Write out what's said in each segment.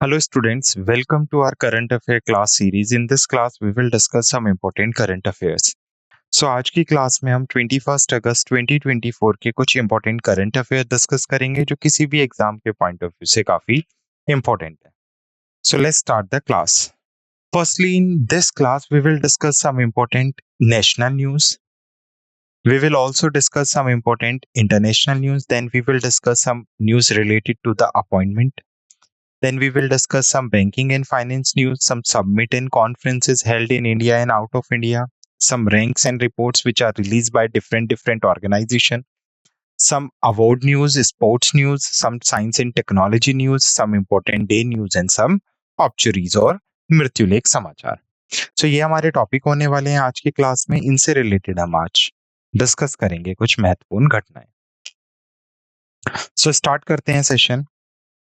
Hello students, welcome to our current affair class series. In this class we will discuss some important current affairs. So आज की class में हम 21 अगस्त 2024 के कुछ important current affair discuss करेंगे जो किसी भी एग्जाम के पॉइंट ऑफ व्यू से काफी important है. So let's start the class. Firstly, in this class we will discuss some important national news. We will also discuss some important international news. Then we will discuss some news related to the appointment. Then we will discuss some banking and finance news, some summit and conferences held in India and out of India, some ranks and reports which are released by different organizations, some award news, sports news, some science and technology news, some important day news and some obituaries और मृत्युलेख समाचार. So ये हमारे topic होने वाले हैं आज की class में. इनसे रिलेटेड हम आज डिस्कस करेंगे कुछ महत्वपूर्ण घटनाएं. So स्टार्ट करते हैं session.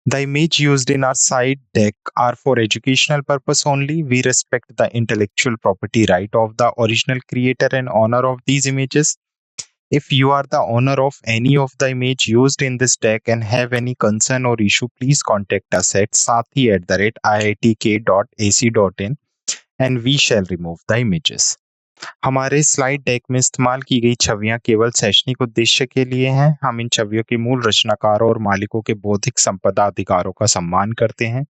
The image used in our slide deck are for educational purpose only. We respect the intellectual property right of the original creator and owner of these images. If you are the owner of any of the image used in this deck and have any concern or issue, please contact us at sathi@iitk.ac.in and we shall remove the images. हमारे slide deck में इस्तेमाल की गई छवियां केवल शैक्षणिक उद्देश्य के लिए हैं. हम इन छवियों के मूल रचनाकारों और मालिकों के बौद्धिक संपदा अधिकारों का सम्मान करते हैं.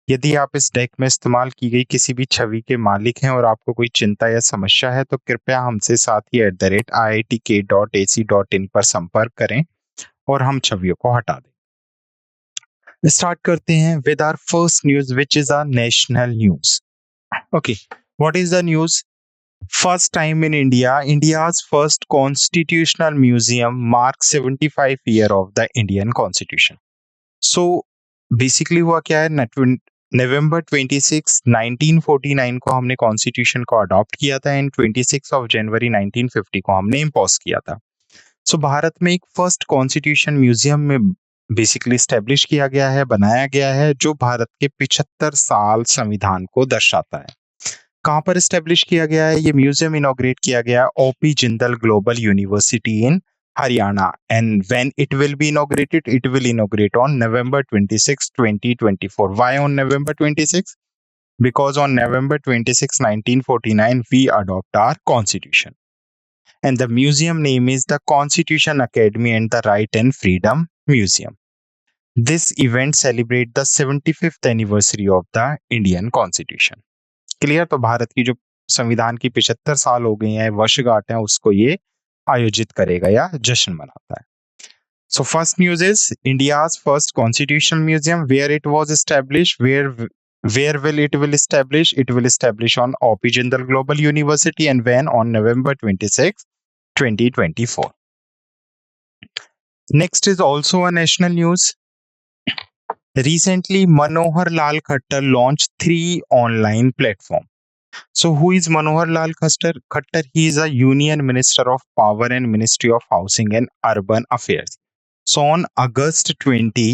यदि आप इस डेक में इस्तेमाल की गई किसी भी छवि के मालिक हैं और आपको कोई चिंता या समस्या है तो कृपया हमसे sathi@iitk.ac.in पर संपर्क करें और हम छवियों को हटा दें. स्टार्ट करते हैं with our first news which is a national news. Okay, what is the news? First time in India, India's first constitutional museum marks 75 year of the Indian Constitution. So basically हुआ क्या है, November 26, 1949 को हमने constitution को adopt किया था and 26 of January 1950 को हमने इम्पोज किया था. सो भारत में एक फर्स्ट कॉन्स्टिट्यूशन म्यूजियम में बेसिकली स्टैब्लिश किया गया है, बनाया गया है, जो भारत के 75 साल संविधान को दर्शाता है. कहाँ पर स्टैब्लिश किया गया है? ये म्यूजियम इनॉग्रेट किया गया OP Jindal global university in Haryana and when it will be inaugurated, it will inaugurate on November 26, 2024. Why on November 26? Because on November 26, 1949 we adopt our constitution. And the museum name is the Constitution Academy and the Right and Freedom Museum. This event celebrates the 75th anniversary of the Indian Constitution. Clear? तो भारत की जो संविधान की 75 साल हो गए हैं, वर्षगांठ है, उसको ये आयोजित करेगा या जश्न मनाता है. So first news is India's first constitution museum where it was established. Where will establish? It will establish on OP Jindal global university and when on November 26, 2024. Next is also a national news. Recently, Manohar Lal Khattar launched 3 online platforms. So, who is Manohar Lal Khattar? He is a Union Minister of Power and Ministry of Housing and Urban Affairs. So, on August 20,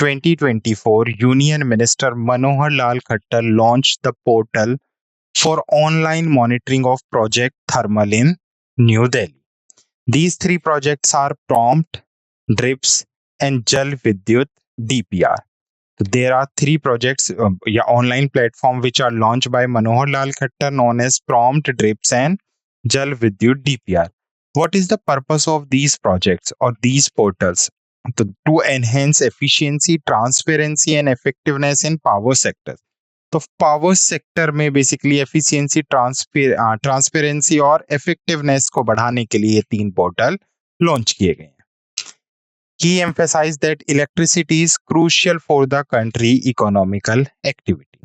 2024, Union Minister Manohar Lal Khattar launched the portal for online monitoring of Project Thermal in New Delhi. These 3 projects are Prompt, DRIPS, and Jal Vidyut DPR. There are 3 projects, online platform which are launched by Manohar Lal Khattar known as Prompt, DRIPS and Jal Vidyut DPR. What is the purpose of these projects or these portals? To enhance efficiency, transparency and effectiveness in power sector. तो power sector में basically efficiency, transparency और effectiveness को बढ़ाने के लिए 3 portal launch किए गए हैं. He emphasized that electricity is crucial for the country economical activity.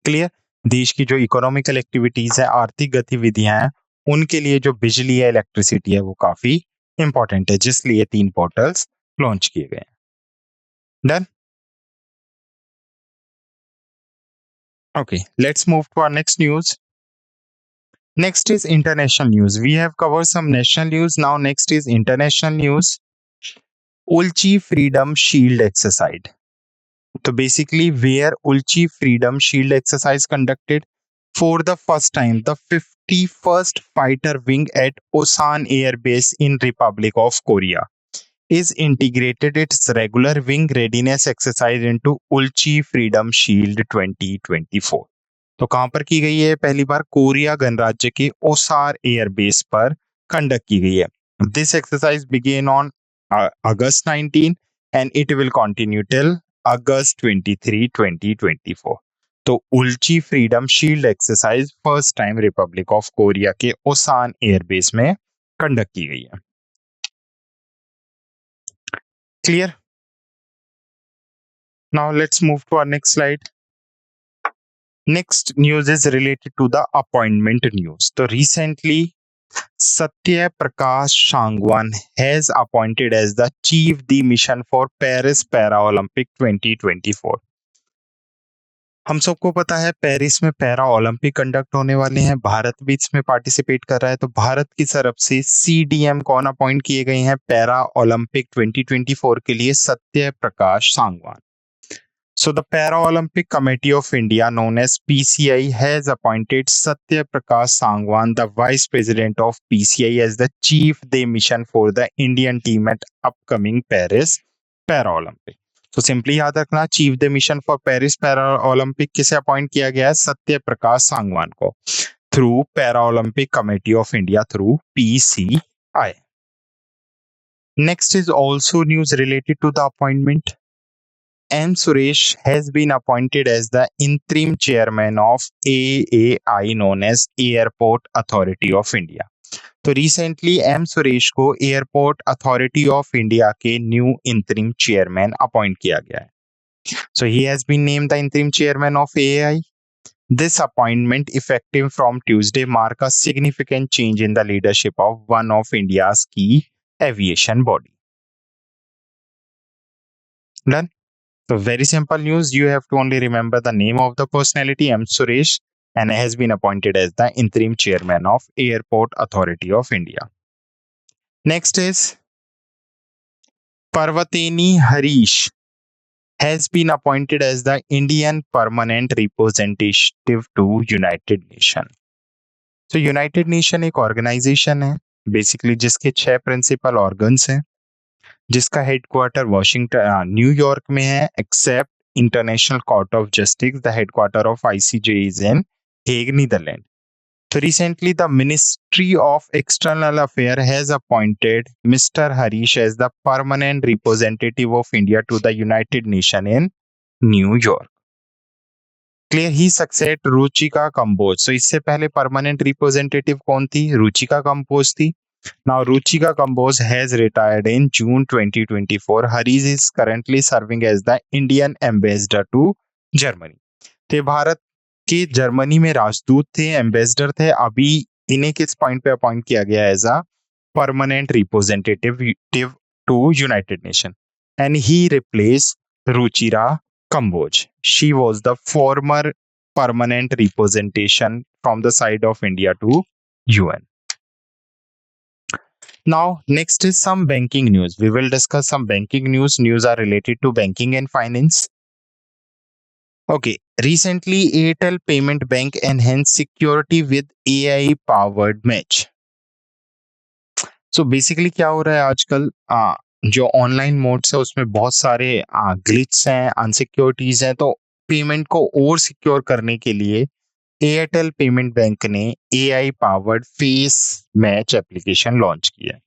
Clear? देश की जो इकोनॉमिकल एक्टिविटीज है, आर्थिक गतिविधियां हैं, उनके लिए जो बिजली है, इलेक्ट्रिसिटी है, वो काफी इंपॉर्टेंट है, जिसलिए 3 पोर्टल्स लॉन्च किए गए हैं. Done? Okay, let's move to our next news. Next is international news. We have covered some national news. Now next is international news. Ulchi Freedom Shield exercise. So basically, where Ulchi Freedom Shield exercise conducted for the first time, the 51st Fighter Wing at Osan Air Base in Republic of Korea. is integrated its regular wing readiness exercise into Ulchi Freedom Shield 2024. तो कहां पर की गई है? पहली बार Korea गणराज्य के ओसार airbase पर कंडक्ट की गई है. This exercise began on August 19 and it will continue till August 23, 2024. तो Ulchi Freedom Shield exercise first time Republic of Korea के ओसान एयरबेस में कंडक्ट की गई है. Clear? Now let's move to our next slide. Next news is related to the appointment news. So recently, Satya Prakash Sangwan has appointed as the chief the mission for Paris Paralympic 2024. हम सबको पता है Paris में para Olympic conduct होने वाले हैं. भारत भी इसमें पार्टिसिपेट कर रहा है. तो भारत की तरफ से सीडीएम कौन अपॉइंट किए गए हैं पैरा ओलंपिक 2024 के लिए? Satya Prakash Sangwan. So the Para-Olympic Committee of India, known as PCI, has appointed Satya Prakash Sangwan, the Vice President of PCI, as the Chief de Mission for the Indian team at upcoming Paris Para-Olympic. So simply याद रखना, Chief de Mission for Paris Para-Olympic किसे appoint किया गया है? सत्य प्रकाश सांगवान को, through Para-Olympic Committee of India, through PCI. Next is also news related to the appointment. M. Suresh has been appointed as the interim chairman of AAI, known as Airport Authority of India. तो recently M. Suresh को Airport Authority of India के new interim chairman appoint किया गया है. So he has been named the interim chairman of AAI. This appointment, effective from Tuesday, mark a significant change in the leadership of one of India's key aviation body. Done? So very simple news. You have to only remember the name of the personality, M. Suresh, and has been appointed as the interim chairman of Airport Authority of India. Next is Parvateni Harish has been appointed as the Indian permanent representative to United Nations. So United Nation एक organization है basically जिसके 6 principal organs हैं, जिसका headquarter Washington New York में है, except International Court of Justice. The headquarter of ICJ is in Hague, Netherland. So recently the Ministry of External Affair has appointed mister Harish as the permanent representative of India to the United Nation in New York. Clear? He succeed Ruchika Kamboj. So इससे पहले permanent representative कौन थी? रुचिका कंबोज थी. Now Ruchika Kamboj has retired in June 2024. Harish is currently serving as the Indian ambassador to Germany. ते भारत के Germany में राजदूत थे, एम्बेसडर थे. अभी इन्हें किस पॉइंट पे अपॉइंट किया गया as a permanent representative to United Nation, and he replace Ruchira Kamboj. She was the former permanent representation from the side of India to UN. Now, next is some banking news. We will discuss some banking news. News are related to banking and finance. Okay, recently Airtel Payment Bank enhanced security with AI-powered match. So basically क्या हो रहा है आजकल, जो online modes है उसमें बहुत सारे ग्लिच हैं, अनसिक्योरिटीज हैं. तो पेमेंट को और सिक्योर करने के लिए एयरटेल पेमेंट बैंक ने AI powered face match application launch किया.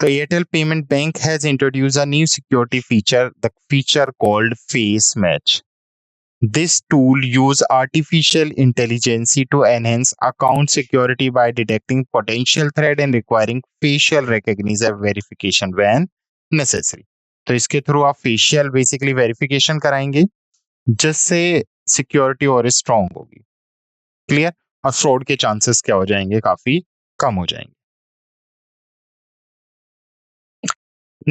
तो Airtel payment bank has introduced a new security feature, the feature called face match. This tool uses artificial intelligence to enhance account security by detecting potential threat and requiring facial recognition verification when necessary. तो इसके through आप facial basically verification कराएंगे जिससे security और strong होगी. Clear? और fraud के chances क्या हो जाएंगे? काफी कम हो जाएंगे.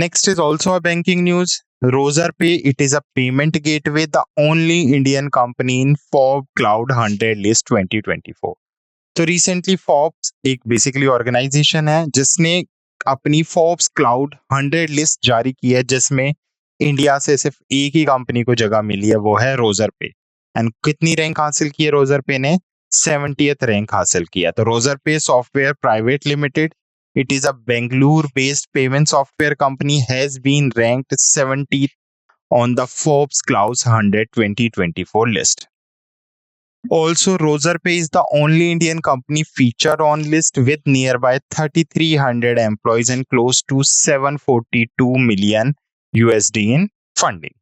Next is also a banking news. Razorpay, it is a payment gateway, the only Indian company in Forbes Cloud 100 list 2024. तो रिसेंटली फोर्ब्स एक बेसिकली ऑर्गेनाइजेशन है जिसने अपनी फोर्ब्स क्लाउड 100 लिस्ट जारी की है, जिसमें इंडिया से सिर्फ एक ही कंपनी को जगह मिली है, वो है Razorpay. एंड कितनी रैंक हासिल की है Razorpay ने? 70th रैंक हासिल किया. तो Razorpay software private limited It is a Bangalore-based payment software company, has been ranked 70th on the Forbes Cloud 100 2024 list. Also, Razorpay is the only Indian company featured on list with nearby 3,300 employees and close to 742 million USD in funding.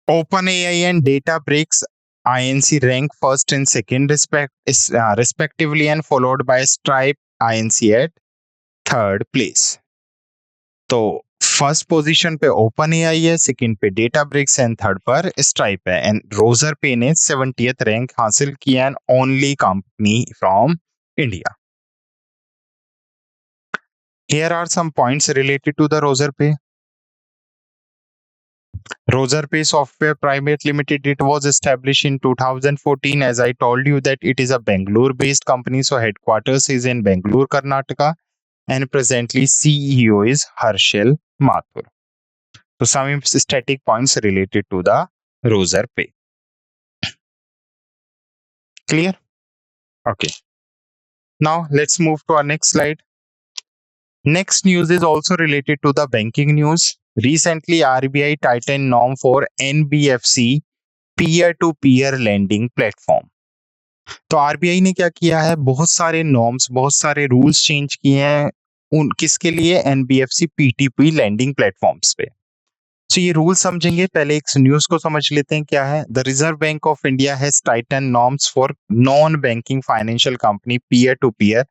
OpenAI and Databricks Inc. rank first and second respectively, and followed by Stripe Inc. at third place. तो first position पे OpenAI है, second पे Databricks and third पर Stripe है, and Razorpay ने 70th rank हासिल किया and only company from India. Here are some points related to the Razorpay. Razorpay Software Private Limited, it was established in 2014. As I told you that it is a Bangalore-based company, so headquarters is in Bangalore, Karnataka, and presently CEO is Harshal Mathur. So some static points related to the Razorpay. Clear? Okay. Now let's move to our next slide. Next news is also related to the banking news. Recently, RBI tightened norm for NBFC peer-to-peer lending platform. तो RBI ने क्या किया है, बहुत सारे norms, बहुत सारे rules change किए हैं उन किसके लिए, एनबीएफसी पीटीपी लैंडिंग प्लेटफॉर्म्स पे. तो ये रूल समझेंगे, पहले एक न्यूज को समझ लेते हैं क्या है. The Reserve Bank of India has tighten norms for non banking financial company peer to peer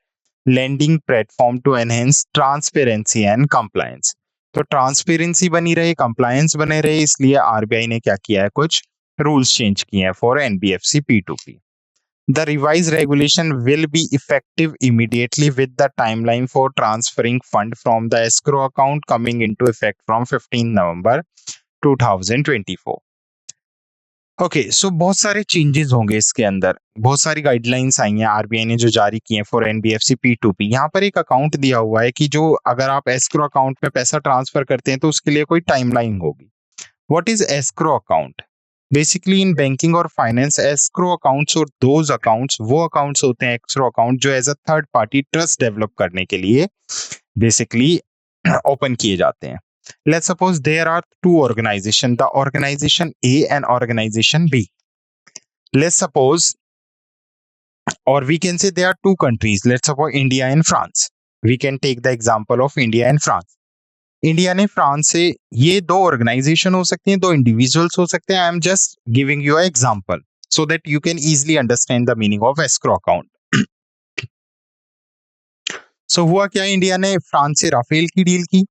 lending platform to enhance transparency and compliance. तो ट्रांसपेरेंसी बनी रहे, कंप्लायंस बने रहे, इसलिए आरबीआई ने क्या किया है, कुछ रूल्स चेंज किए हैं for NBFC P2P. The revised regulation will be effective immediately with the timeline for transferring fund from the escrow account coming into effect from 15 November 2024. Okay so बहुत सारे चेंजेस होंगे इसके अंदर, बहुत सारी गाइडलाइंस आई हैं आरबीआई ने जो जारी की हैं फॉर एनबीएफसी पी2पी. यहाँ पर एक अकाउंट दिया हुआ है कि जो अगर आप एस्क्रो अकाउंट में पैसा ट्रांसफर करते हैं तो उसके लिए कोई टाइमलाइन होगी. What is escrow account? Basically in banking और फाइनेंस एस्क्रो अकाउंट्स और दोज अकाउंट्स वो अकाउंट्स होते हैं, एस्क्रो अकाउंट, जो as a third party trust develop करने के लिए बेसिकली ओपन किए जाते हैं. Let's suppose there are two organizations, the organization A and organization B. Let's suppose, or we can say there are two countries. Let's suppose India and France. We can take the example of India and France. India ने France से, ये दो organisation हो सकती हैं, दो individuals हो सकते हैं. I am just giving you example so that you can easily understand the meaning of escrow account. So हुआ क्या, इंडिया ने फ्रांस से राफेल की डील की.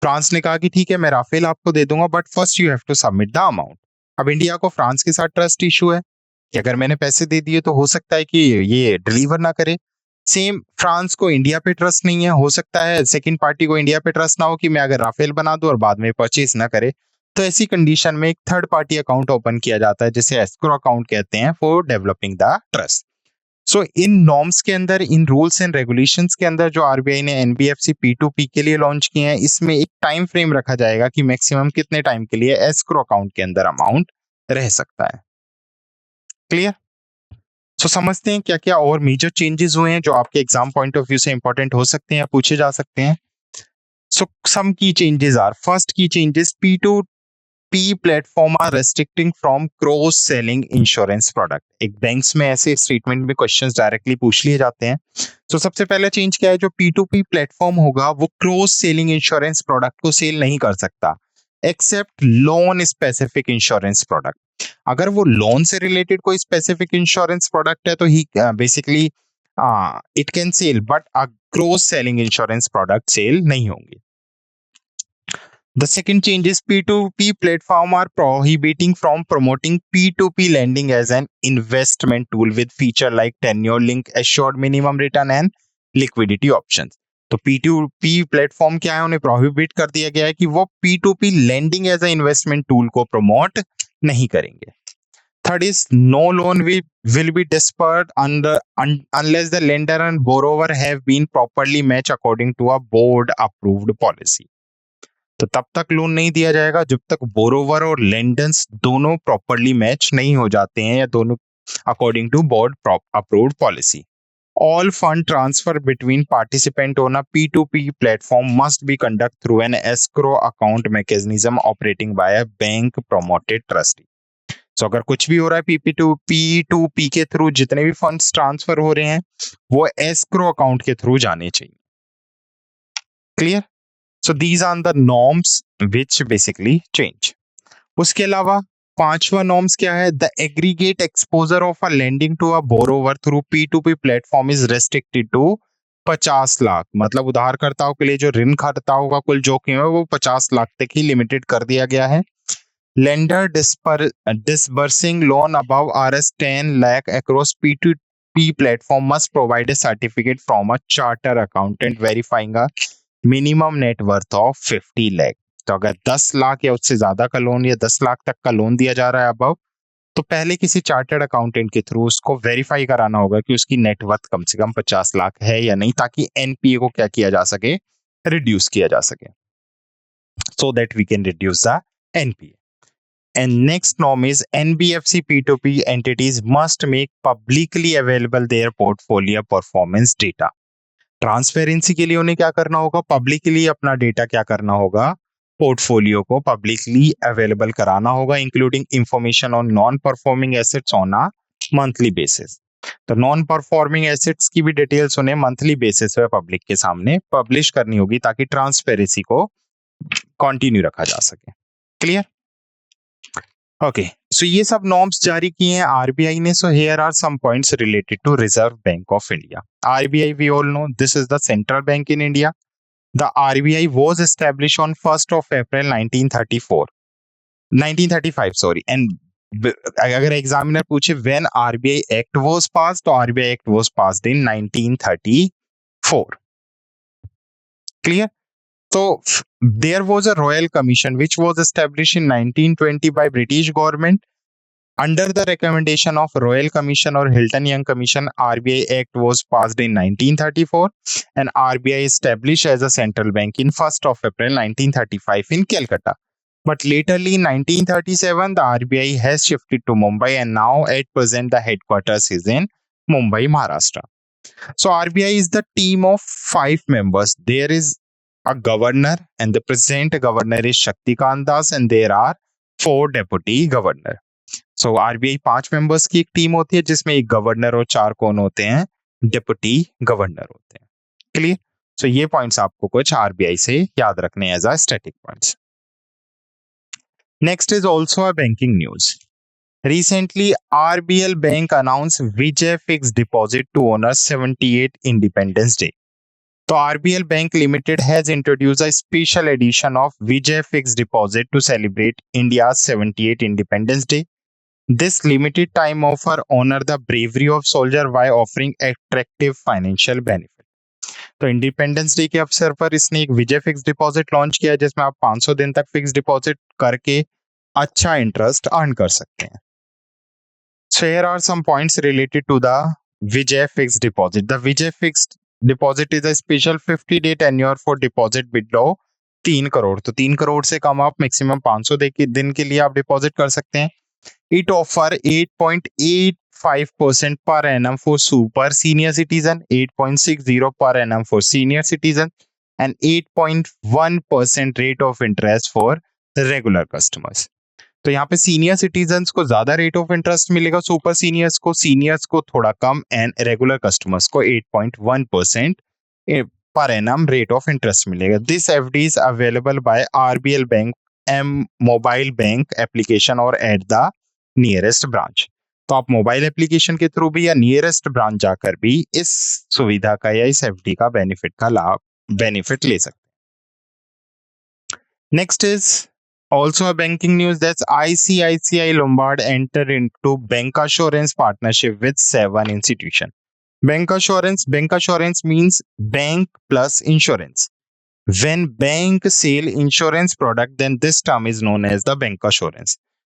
फ्रांस ने कहा कि ठीक है मैं राफेल आपको दे दूंगा but first you have to submit the amount. अब इंडिया को फ्रांस के साथ ट्रस्ट इशू है कि अगर मैंने पैसे दे दिए तो हो सकता है कि ये डिलीवर ना करे. सेम फ्रांस को इंडिया पे ट्रस्ट नहीं है, हो सकता है सेकंड पार्टी को इंडिया पे ट्रस्ट ना हो कि मैं अगर राफेल बना दूं और बाद में परचेज ना करे. तो ऐसी कंडीशन में एक थर्ड पार्टी अकाउंट ओपन किया जाता है जिसे एस्क्रो अकाउंट कहते हैं for developing the trust. So in norms के अंदर, इन रूल्स एंड रेगुलेशंस के अंदर जो आरबीआई ने एनबीएफसी पी2पी के लिए लॉन्च किए हैं, इसमें एक टाइम फ्रेम रखा जाएगा कि मैक्सिमम कितने टाइम के लिए एस्क्रो अकाउंट के अंदर अमाउंट रह सकता है. क्लियर? सो समझते हैं क्या क्या और मेजर चेंजेस हुए हैं जो आपके एग्जाम पॉइंट ऑफ व्यू से इंपॉर्टेंट हो सकते हैं या पूछे जा सकते हैं. So some key changes are, first key changes, P platform are restricting from cross selling insurance product. एक बैंक्स में ऐसे स्टेटमेंट में क्वेश्चंस डायरेक्टली पूछ लिए जाते हैं. तो सबसे पहला चेंज क्या है, जो पी2पी प्लेटफॉर्म होगा वो क्रॉस सेलिंग इंश्योरेंस प्रोडक्ट को सेल नहीं कर सकता except loan specific insurance product. अगर वो लोन से रिलेटेड कोई स्पेसिफिक इंश्योरेंस प्रोडक्ट है तो ही basically it can sell, but cross selling insurance product sell नहीं होंगे. The second change is P2P platform are prohibiting from promoting P2P lending as an investment tool with feature like tenure link, assured minimum return and liquidity options. तो P2P platform क्या है, उन्हें prohibit कर दिया गया है कि वो P2P lending as a investment tool को प्रमोट नहीं करेंगे. Third is no loan will be dispersed unless the lender and borrower have been properly matched according to a board approved policy. तो तब तक लोन नहीं दिया जाएगा जब तक बोरोवर और लेंडर्स दोनों प्रॉपरली मैच नहीं हो जाते हैं या दोनों according to board approved policy. All fund transfer between participant on a P2P platform must be conducted through an escrow account mechanism operating by a bank promoted trustee. So अगर कुछ भी हो रहा है P2P के थ्रू, जितने भी funds transfer हो रहे हैं वो escrow अकाउंट के थ्रू जाने चाहिए. Clear? So these are the norms which basically change. उसके अलावा पांचवा नॉर्म्स क्या है? The aggregate exposure of a lending to a borrower through P2P platform is restricted to 50 lakh. मतलब उधारकर्ताओं के लिए जो ऋणकर्ताओं का कुल जोखिम है वो 50 लाख तक ही लिमिटेड कर दिया गया है. Lender disbursing loan above Rs 10 lakh across P2P platform must provide a certificate from a charter accountant verifying a minimum net worth of 50 lakh. तो अगर 10 लाख या उससे ज्यादा का लोन या 10 लाख तक का लोन दिया जा रहा है अबव, तो पहले किसी चार्टर्ड अकाउंटेंट के थ्रू उसको वेरीफाई कराना होगा कि उसकी नेटवर्थ कम से कम 50 लाख है या नहीं, ताकि एनपीए को क्या किया जा सके, रिड्यूस किया जा सके, so that we can reduce the NPA. And next norm is NBFC P2P entities must make publicly available their portfolio performance data. Transparency के लिए उन्हें क्या करना होगा? पब्लिकली अपना डेटा क्या करना होगा? पोर्टफोलियो को पब्लिकली अवेलेबल कराना होगा, including information on non performing assets on a monthly basis. तो नॉन परफॉर्मिंग एसेट्स की भी डिटेल्स उन्हें मंथली बेसिस पे पब्लिक के सामने पब्लिश करनी होगी ताकि ट्रांसपेरेंसी को कंटिन्यू रखा जा सके. क्लियर? ओके, सो ये सब नॉर्म्स जारी किए हैं आरबीआई ने. So here are some points related to Reserve Bank of India. RBI, we all know this is the central bank in India. The RBI was established on 1st of April 1935 sorry. And अगर examiner पूछे when RBI act was passed, तो RBI act was passed in 1934. Clear? So there was a royal commission which was established in 1920 by British government under the recommendation of Royal Commission or Hilton Young Commission. RBI Act was passed in 1934 and RBI established as a central bank in 1st of April 1935 in Calcutta. But laterly in 1937 the RBI has shifted to Mumbai and now at present the headquarters is in Mumbai, Maharashtra. So RBI is the team of 5 members. There is a governor and the present governor is Shaktikant Das and there are 4 deputy governor. So RBI 5 members की एक team होती है जिसमें एक governor और 4 कौन होते हैं? डेप्यूटी गवर्नर होते हैं. क्लियर? सो ये पॉइंट्स आपको कुछ आरबीआई से याद रखने as a static points. Next is also a banking news. Recently, RBL Bank announced Vijay fixed deposit to owners 78 Independence Day. So RBL Bank Limited has introduced a special edition of Vijay Fixed Deposit to celebrate India's 78th Independence Day. This limited time offer honor the bravery of soldier by offering attractive financial benefit. तो independence day के अवसर पर इसने एक विजय fix deposit launch किया जिसमें आप 500 दिन तक फिक्स डिपॉजिट करके अच्छा इंटरेस्ट अर्न कर सकते हैं. So here are some points related to the Vijay fixed deposit. The Vijay fixed deposit is a special 50-day tenure for deposit below 3 crore. तो 3 करोड़ से कम आप मैक्सिमम 500 दिन के लिए आप डिपॉजिट कर सकते हैं. It offer 8.85% per annum for super senior citizen, 8.60 per annum for senior citizen, and 8.1% rate of interest for regular customers. तो यहाँ पे सीनियर सिटीजन्स को ज्यादा रेट ऑफ इंटरेस्ट मिलेगा, सुपर सीनियर्स को थोड़ा कम, एंड रेगुलर कस्टमर्स को 8.1% per annum rate of interest मिलेगा. This FD is available by RBL bank mobile bank application और एट द नियरेस्ट ब्रांच. तो आप मोबाइल एप्लीकेशन के थ्रू भी या नियरेस्ट ब्रांच जाकर भी इस सुविधा का या इस एफडी का बेनिफिट ले सकते हैं. Next is also a banking news, that's ICICI Lombard entered into bancassurance partnership with 7 institutions. Bancassurance means bank plus insurance. When bank sell insurance product, then this term is known as the bancassurance.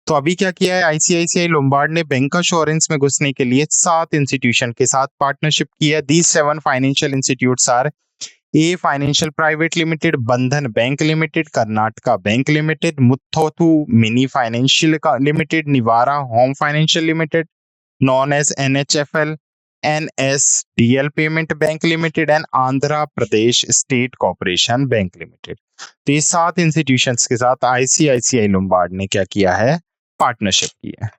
तो अभी क्या किया है ICICI Lombard ने bancassurance में घुसने के लिए 7 इंस्टीट्यूशन के साथ पार्टनरशिप की है. These 7 financial institutes are A Financial Private Limited, Bandhan Bank Limited, Karnataka Bank Limited, Muthoothu Mini Financial Limited, Nivara Home Financial Limited, known as NHFL, NSDL payment bank limited and Andhra Pradesh state corporation bank limited. तो ये 7 institutions के साथ ICICI Lombard ने क्या किया है, partnership की है।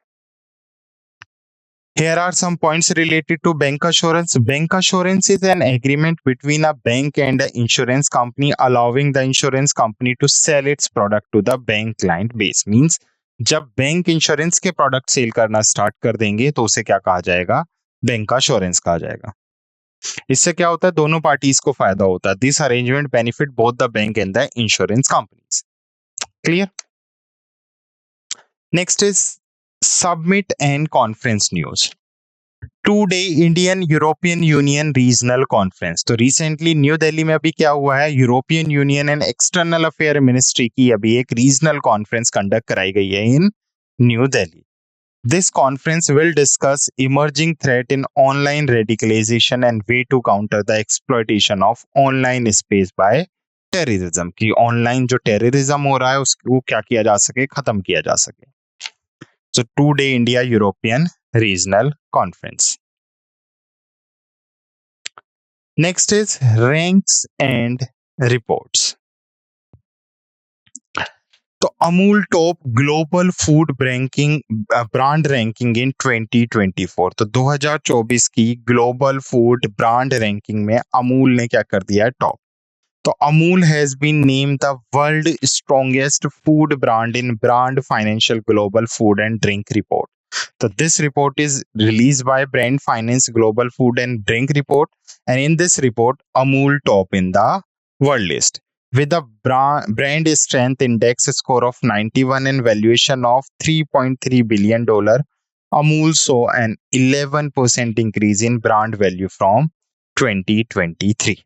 Here are some points related to bank assurance. Bank assurance is an agreement between a bank and an insurance company allowing the insurance company to sell its product to the bank client base. Means जब bank insurance के product cell करना start कर देंगे तो उसे क्या कहा जाएगा, बैंक अश्योरेंस कहा जाएगा। इससे क्या होता है, दोनों पार्टीज को फायदा होता है। This arrangement benefit both the bank and the insurance companies. Clear. Next is summit and conference news. 2-day Indian European Union regional conference. तो रिसेंटली न्यू दिल्ली में अभी क्या हुआ है, European Union and external affair ministry की अभी एक regional conference conduct कराई गई है in new Delhi. This conference will discuss emerging threat in online radicalization and way to counter the exploitation of online space by terrorism। कि online जो terrorism हो रहा है उसको क्या किया जा सके, खत्म किया जा सके। So 2-day India European Regional Conference. Next is ranks and reports. तो Amul top global food brand ranking इन 2024। तो 2024 की ग्लोबल फूड ब्रांड रैंकिंग में अमूल ने क्या कर दिया है, टॉप। तो Amul has been named the world strongest food brand in brand finance global food and drink report. So this report is released by Brand Finance Global Food and Drink Report, and in this report, Amul top in the world list with a brand strength index score of 91 and valuation of $3.3 billion. Amul saw an 11% increase in brand value from 2023.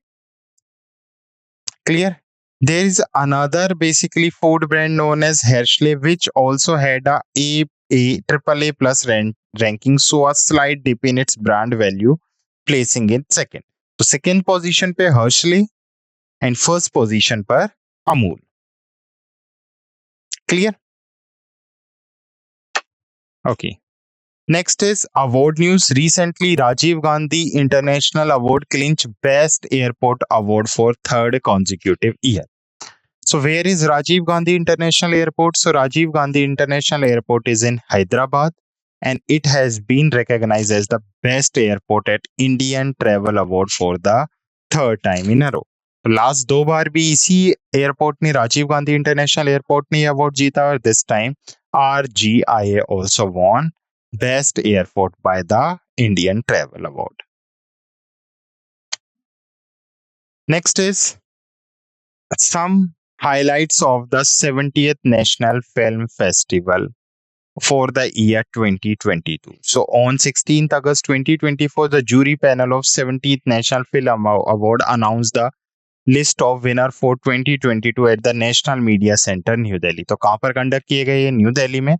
Clear? There is another basically food brand known as Hershey, which also had a AAA plus ranking, so a slight dip in its brand value, placing it second. So second position पे Hershey and first position पर Amul. Clear? Okay. Next is award news. Recently, Rajiv Gandhi International Award clinched Best Airport Award for third consecutive year. So where is Rajiv Gandhi International Airport? So Rajiv Gandhi International Airport is in Hyderabad, and it has been recognized as the best airport at Indian Travel Award for the third time in a row. Last 2 बार भी इसी airport ने, Rajiv Gandhi international airport ने award जीता, और this time RGIA also won Best Airport by the Indian Travel Award. Next is some highlights of the 70th National Film Festival for the year 2022. So on 16th August 2024, the jury panel of 70th National Film Award announced the list of winner for 2022 at the National Media Center, New Delhi. तो कहाँ पर conduct किए गए, new Delhi में,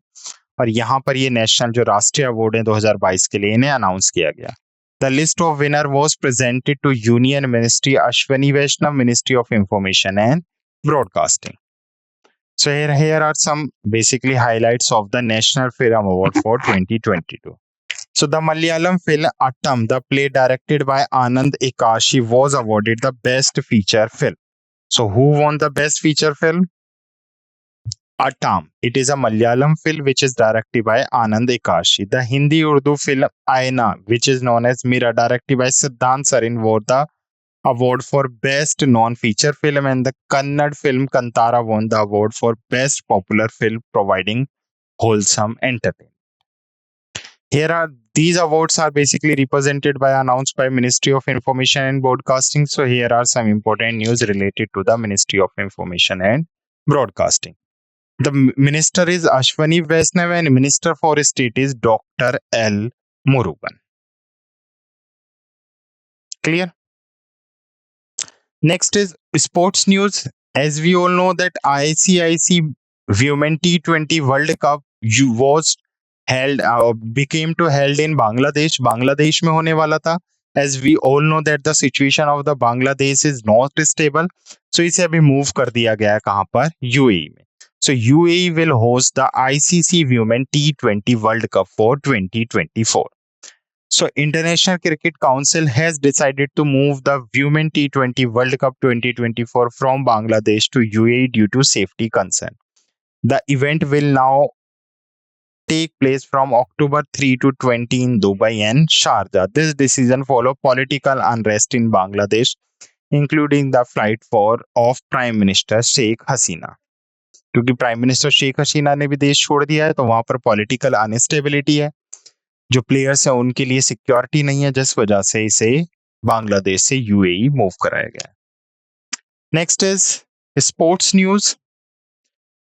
और यहाँ पर ये नेशनल जो राष्ट्रीय अवार्ड है 2022 के लिए इन्हें अनाउंस किया गया। The list of winner was presented to Union Ministry Ashwini Vaishnav, Ministry of Information and Broadcasting. So here are some basically highlights of the National Film Award for 2022. So the Malayalam film Attam, the play directed by Anand Ekashi, was awarded the best feature film. So who won the best feature film? Attam. It is a Malayalam film which is directed by Anand Ekashi. The Hindi-Urdu film Aina, which is known as Mira, directed by Siddhant Sarin, won the award for best non-feature film, and the Kannada film Kantara won the award for best popular film providing wholesome entertainment. These awards are basically represented by announced by Ministry of Information and Broadcasting. So here are some important news related to the Ministry of Information and Broadcasting. The minister is Ashwini Vaishnav and Minister for State is Dr. L. Murugan. Clear? Next is sports news. As we all know that ICIC Women T20 World Cup was held became to held in Bangladesh. Bangladesh में होने वाला था. As we all know that the situation of the Bangladesh is not stable, so इसे अभी move कर दिया गया है कहाँ पर, UAE में. So UAE will host the ICC Women T20 World Cup for 2024. So International Cricket Council has decided to move the Women T20 World Cup 2024 from Bangladesh to UAE due to safety concern. The event will now take place from October 3 to 20 in Dubai and Sharjah. This decision follows political unrest in Bangladesh, including the flight of Prime Minister Sheikh Hasina. क्योंकि prime minister Sheikh Hasina ने भी देश छोड़ दिया है, तो वहां पर पॉलिटिकल अनस्टेबिलिटी है, जो प्लेयर्स है उनके लिए सिक्योरिटी नहीं है, जिस वजह से इसे बांग्लादेश से यूएई मूव कराया गया। Next is sports news.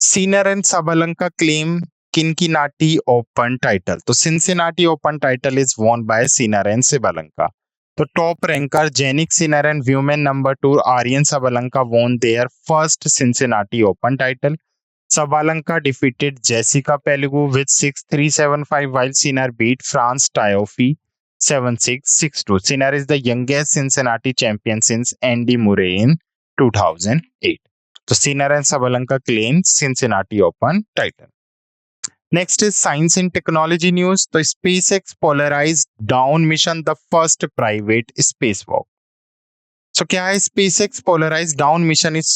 Sinner and Sabalenka claim Cincinnati open title. तो Cincinnati open title is won by Sinner and Sabalenka. तो top ranker Jannik Sinner and women number 2 Aryna Sabalenka won their first Cincinnati Open title. Sabalenka defeated Jessica Pegula with 6-3, 7-5, while Sinner beat France Tiafoe 7-6, 6-2. Sinner is the youngest Cincinnati champion since Andy Murray in 2008. So Sinner and Sabalenka claim Cincinnati Open title. Next is science and technology news. So SpaceX Polaris Dawn mission, the first private spacewalk. So क्या है SpaceX Polaris Dawn mission is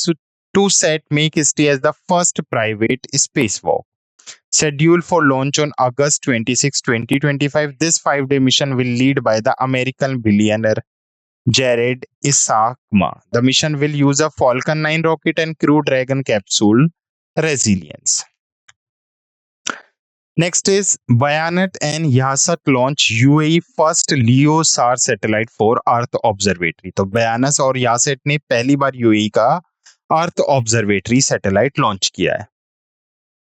to set make history as the first private spacewalk. Scheduled for launch on August 26, 2025, this 5-day mission will lead by the American billionaire Jared Isaacman. The mission will use a Falcon 9 rocket and Crew Dragon capsule Resilience. Next is Bayanat and Yahsat launch UAE first LEO-SAR satellite for Earth Observatory. तो बयानस और यासेट ने पहली बार UAE का अर्थ observatory satellite launch किया है।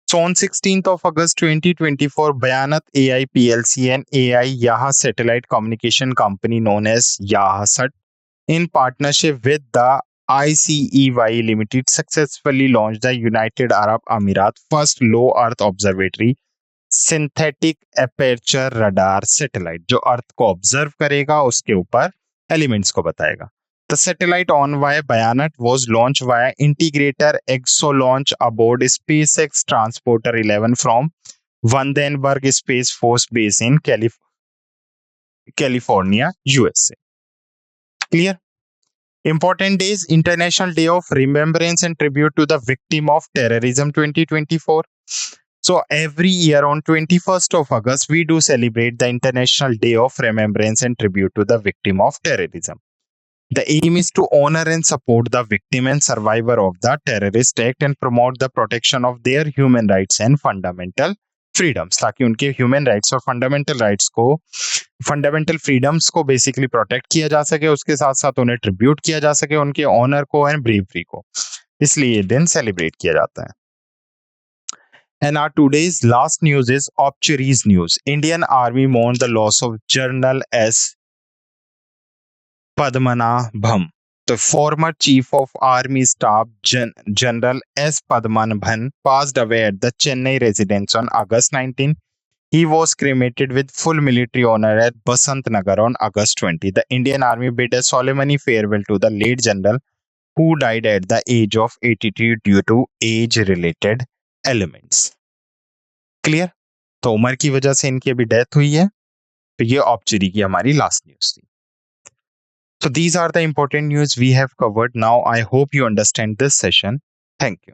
So on 16th of August 2024, Bayanat AI PLC and AI Yaha satellite communication company known as Yahsat, in partnership with the ICEY Limited, successfully launched the United Arab Emirates first low Earth observatory synthetic aperture radar satellite, जो अर्थ को observe करेगा, उसके ऊपर elements को बताएगा। The satellite on via Bayanat was launched via integrator ExoLaunch aboard SpaceX Transporter 11 from Vandenberg Space Force Base in California, USA. Clear? Important days: International Day of Remembrance and Tribute to the Victim of Terrorism 2024. So every year on 21st of August, we do celebrate the International Day of Remembrance and Tribute to the Victim of Terrorism. The aim is to honor and support the victim and survivor of the terrorist act and promote the protection of their human rights and fundamental freedoms, ताकि उनके human rights और fundamental freedoms को basically protect किया जा सके, उसके साथ साथ उन्हें tribute किया जा सके, उनके honor को and bravery को, इसलिए ये दिन celebrate किया जाता है। And our today's last news is Obcheries news. Indian Army mourned the loss of General S. Padmanabhan. The former Chief of Army Staff General S. Padmanabhan passed away at the Chennai residence on August 19. He was cremated with full military honor at Basant Nagar on August 20. The Indian Army bid a solemn farewell to the late general, who died at the age of 82 due to age-related elements. Clear? तो उम्र की वजह से इनकी अभी death हुई है, तो ये ऑब्चेरी की हमारी लास्ट न्यूज थी। So these are the important news we have covered. Now I hope you understand this session. Thank you.